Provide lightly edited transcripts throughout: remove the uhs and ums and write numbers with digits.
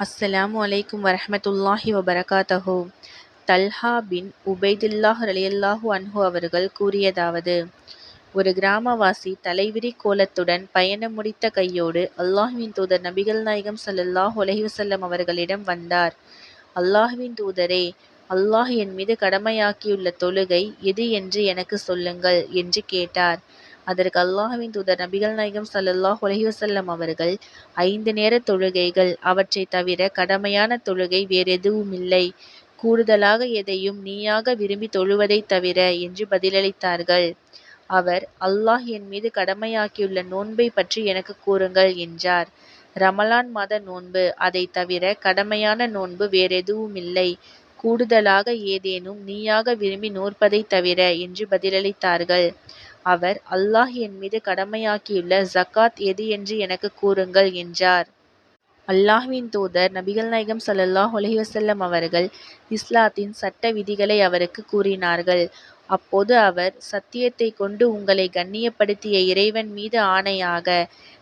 அஸ்ஸலாமு அலைக்கும் வரஹ்மத்துல்லாஹி வபரகாத்தஹு. தல்ஹா பின் உபைதுல்லாஹ் ரலியல்லாஹு அன்ஹு அவர்கள் கூறியதாவது, ஒரு கிராமவாசி தலைவிரி கோலத்துடன் பயணம் முடித்த கையோடு அல்லாஹ்வின் தூதர் நபிகள் நாயகம் ஸல்லல்லாஹு அலைஹி வஸல்லம் அவர்களிடம் வந்தார். அல்லாஹ்வின் தூதரே, அல்லாஹ் என் மீது கடமையாக்கியுள்ள தொழுகை எது என்று எனக்கு சொல்லுங்கள் என்று கேட்டார். அதற்கு அல்லாஹ்வின் தூதர் நபிகள் நாயகம் ஸல்லல்லாஹு அலைஹி வஸல்லம் அவர்கள், 5 நேர தொழுகைகள், அவற்றைத் தவிர கடமையான தொழுகை வேறெதுவுமில்லை, கூடுதலாக எதையும் நீயாக விரும்பி தொழுவதைத் தவிர என்று பதிலளித்தார்கள். அவர், அல்லாஹ் என் மீது கடமையாக்கியுள்ள நோன்பை பற்றி எனக்கு கூறுங்கள் என்றார். ரமலான் மாத நோன்பு, அதைத் தவிர கடமையான நோன்பு வேறெதுவுமில்லை, கூடுதலாக ஏதேனும் நீயாக விரும்பி நோற்பதைத் தவிர என்று பதிலளித்தார்கள். அவர், அல்லாஹ் என் மீது கடமையாக்கியுள்ள ஜக்காத் எது என்று எனக்கு கூறுங்கள் என்றார். அல்லாஹ்வின் தூதர் நபிகள் நாயகம் ஸல்லல்லாஹு அலைஹி வஸல்லம் அவர்கள் இஸ்லாத்தின் சட்ட விதிகளை அவருக்கு கூறினார்கள். அப்போது அவர், சத்தியத்தைக் கொண்டு உங்களை கண்ணியப்படுத்திய இறைவன் மீது ஆணையாக,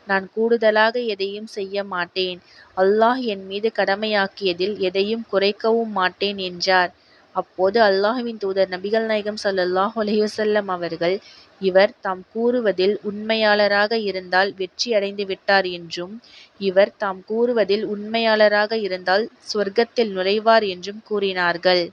நான் கூடுதலாக எதையும் செய்ய மாட்டேன், அல்லாஹ் என் மீது கடமையாக்கியதில் எதையும் குறைக்கவும் மாட்டேன் என்றார். அப்போது அல்லாஹ்வின் தூதர் நபிகள் நாயகம் ஸல்லல்லாஹு அலைஹி வஸல்லம் அவர்கள், இவர் தாம் கூறுவதில் உண்மையாளராக இருந்தால் வெற்றி அடைந்து விட்டார் என்றும், இவர் தாம் கூறுவதில் உண்மையாளராக இருந்தால் சொர்க்கத்தில் நுழைவார் என்றும் கூறினார்கள்.